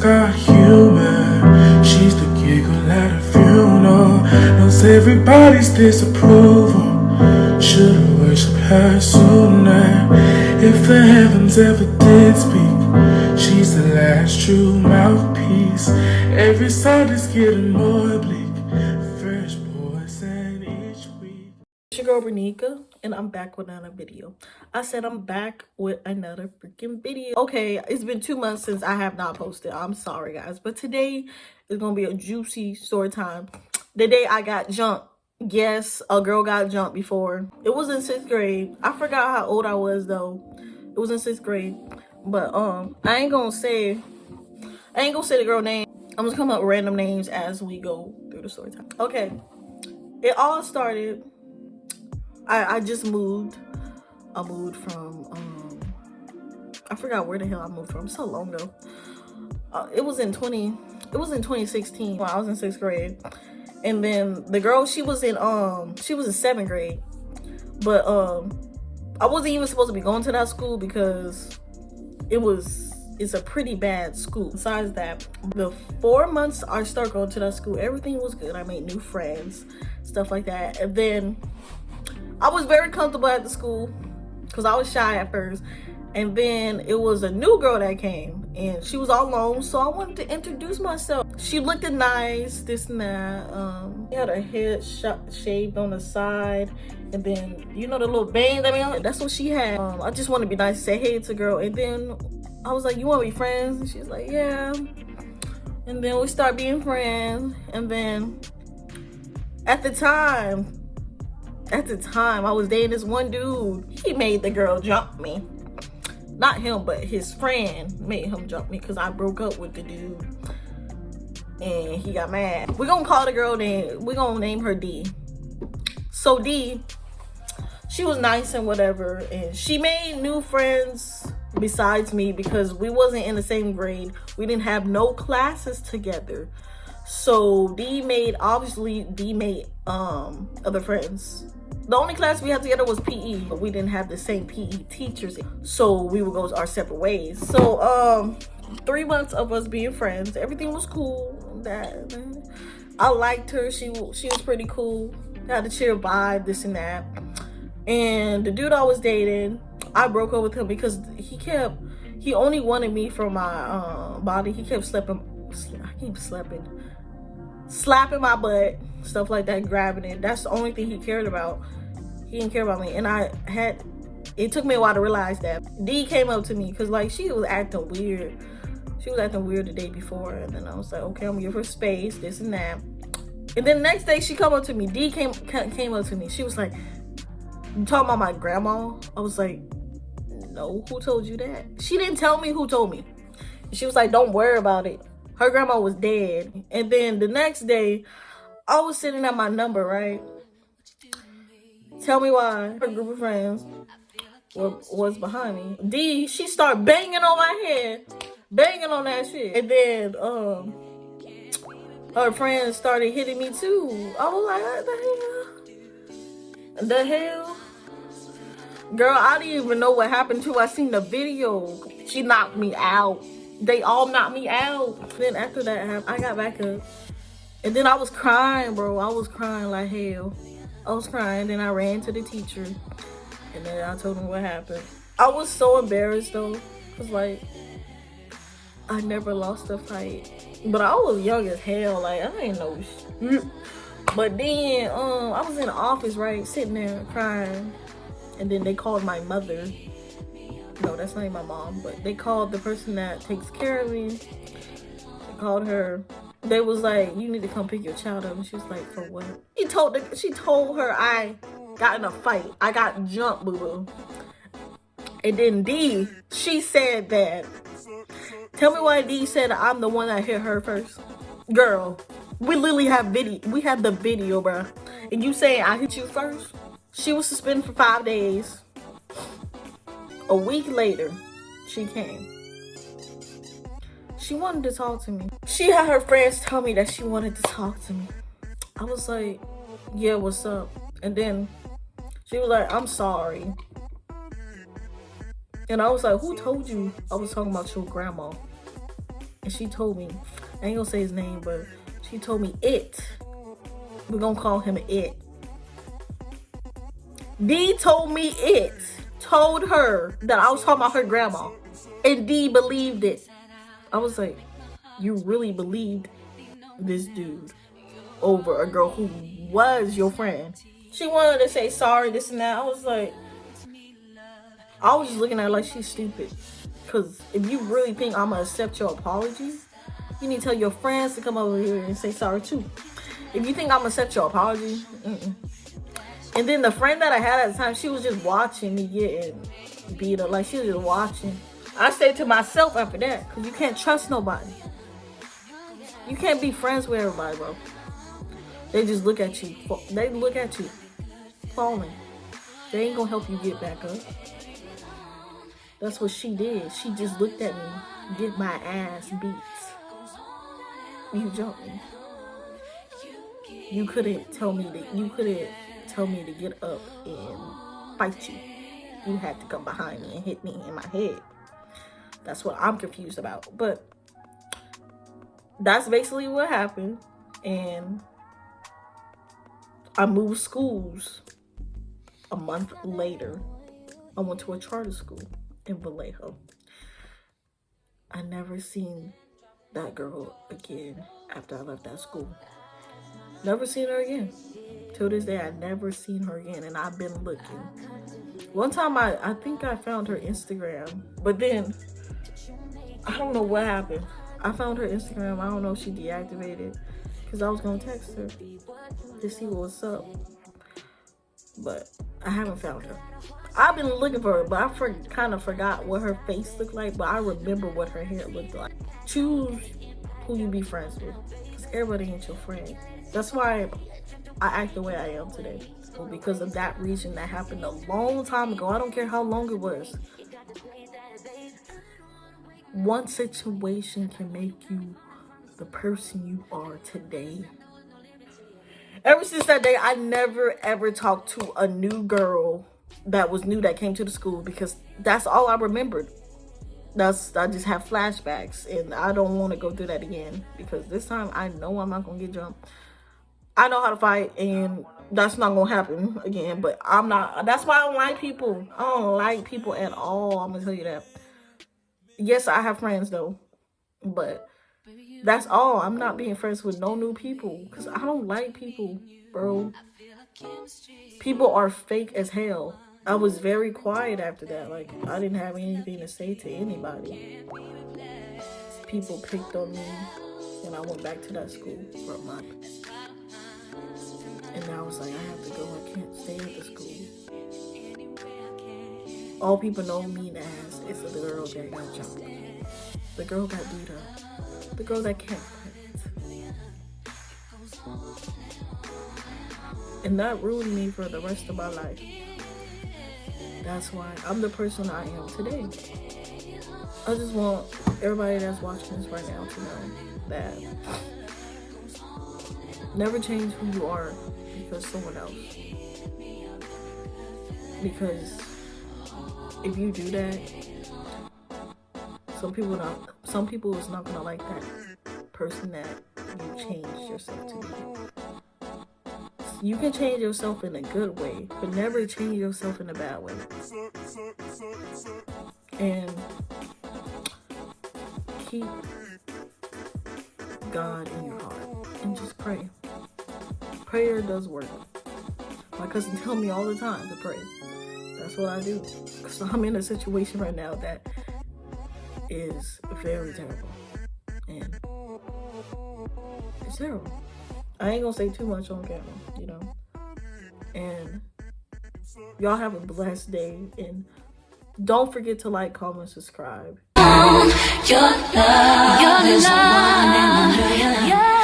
got humor. She's the giggle at a funeral. Knows everybody's disapproval. Should've worshipped her sooner. If the heavens ever did speak, she's the last true mouthpiece. Every side is getting more bleak. Fresh poison each week. It's your girl Renika, and I'm back with another video. I said I'm back with another freaking video. Okay, it's been 2 months since I have not posted. I'm sorry, guys. But today is going to be a juicy story time. The day I got jumped. Yes, a girl got jumped before. It was in 6th grade. I forgot how old I was, though. It was in 6th grade. But, I ain't gonna say the girl name. I'm just coming up with random names as we go through the story time. Okay. It all started... I just moved. I moved from I forgot where the hell I moved from. So long ago. It was in 2016 when I was in 6th grade. And then the girl, she was in 7th grade. But I wasn't even supposed to be going to that school because it's a pretty bad school. Besides that, the 4 months I started going to that school, everything was good. I made new friends, stuff like that. And then I was very comfortable at the school because I was shy at first. And then it was a new girl that came and she was all alone, so I wanted to introduce myself. She looked nice, this and that. She had her head shaved on the side, and then you know the little bangs. I mean, that's what she had. I just wanted to be nice, say hey to the girl, and then I was like, "You want to be friends?" And she's like, "Yeah." And then we start being friends, and then at the time, I was dating this one dude. He made the girl jump me. Not him, but his friend made him jump me because I broke up with the dude. And he got mad. We're going to call the girl name. We're going to name her D. So D, she was nice and whatever. And she made new friends besides me because we wasn't in the same grade. We didn't have no classes together. So D made other friends. The only class we had together was PE, but we didn't have the same PE teachers, so we would go our separate ways. So 3 months of us being friends, everything was cool. I liked her. She was pretty cool. Had a chill vibe, this and that. And the dude I was dating, I broke up with him because he only wanted me for my body. He kept slapping my butt, stuff like that, grabbing it. That's the only thing he cared about. He didn't care about me. And it took me a while to realize that. D came up to me because like she was acting weird. She was acting weird the day before. And then I was like, okay, I'm gonna give her space, this and that. And then the next day she come up to me. D came up to me. She was like, "You talking about my grandma?" I was like, "No, who told you that?" She didn't tell me who told me. She was like, "Don't worry about it. Her grandma was dead." And then the next day, I was sitting at my number, right? Tell me why her group of friends was behind me. D, she started banging on my head. Banging on that shit. And then, her friends started hitting me too. I was like, what the hell? Girl, I didn't even know what happened to her. I seen the video. She knocked me out. They all knocked me out. Then after that happened, I got back up. And then I was crying, bro. I was crying like hell. I was crying. Then I ran to the teacher. And then I told him what happened. I was so embarrassed though. Cause like, I never lost a fight. But I was young as hell. Like, I ain't know shit. But then, I was in the office, right? Sitting there crying. And then they called my mother. No, that's not even my mom, but they called the person that takes care of me. They called her. They was like, "You need to come pick your child up." And she was like, "For what?" She told her I got in a fight. I got jumped, boo-boo. And then D, she said that. Tell me why D said I'm the one that hit her first. Girl, we literally have video. We have the video, bruh. And you saying I hit you first? She was suspended for 5 days. A week later, she came. She wanted to talk to me. She had her friends tell me that she wanted to talk to me. I was like, "Yeah, what's up?" And then she was like, "I'm sorry." And I was like, "Who told you I was talking about your grandma?" And she told me, I ain't gonna say his name, but she told me it. We're gonna call him it. D told me it. Told her that I was talking about her grandma. And D believed it. I was like, you really believed this dude over a girl who was your friend? She wanted to say sorry, this and that. I was just looking at her like she's stupid. Because if you really think I'm going to accept your apology, you need to tell your friends to come over here and say sorry too. If you think I'm going to accept your apology, And then the friend that I had at the time, she was just watching me getting beat up. Like, she was just watching. I said to myself after that, because you can't trust nobody. You can't be friends with everybody, bro. They just look at you. They look at you falling. They ain't gonna help you get back up. That's what she did. She just looked at me get my ass beat. You jumped me. You couldn't tell me that. You couldn't tell me to get up and fight you. You had to come behind me and hit me in my head. That's what I'm confused about. But that's basically what happened. And I moved schools a month later. I went to a charter school in Vallejo. I never seen that girl again after I left that school. Never seen her again. Till this day, I never seen her again, and I've been looking. One time, I think I found her Instagram, but then I don't know what happened. I found her Instagram. I don't know if she deactivated, because I was gonna text her to see what's up, but I haven't found her. I've been looking for her, but I kind of forgot what her face looked like, but I remember what her hair looked like. Choose who you be friends with, because everybody ain't your friend. That's why I act the way I am today. So because of that reason that happened a long time ago. I don't care how long it was. One situation can make you the person you are today. Ever since that day, I never ever talked to a new girl that was new that came to the school, because that's all I remembered. I just have flashbacks, and I don't want to go through that again, because this time I know I'm not gonna get jumped. I know how to fight, and that's not gonna happen again. But I'm not. That's why I don't like people. I don't like people at all. I'm gonna tell you that. Yes, I have friends though, but that's all. I'm not being friends with no new people, because I don't like people, bro. People are fake as hell. I was very quiet after that. Like, I didn't have anything to say to anybody. People picked on me when I went back to that school for a month. And I was like, I have to go. I can't stay at the school. All people know me as is the girl that got jumped. The girl got beat up. The girl that can't fight. And that ruined me for the rest of my life. That's why I'm the person I am today. I just want everybody that's watching this right now to know that never change who you are because someone else. Because if you do that, some people is not gonna like that person that you changed yourself to be. You can change yourself in a good way, but never change yourself in a bad way. And keep God in your heart and just pray. Prayer does work. My cousin tells me all the time to pray. That's what I do. So I'm in a situation right now that is very terrible. And it's terrible. I ain't gonna say too much on camera, you know. And y'all have a blessed day. And don't forget to like, comment, subscribe. Your love is one in a million.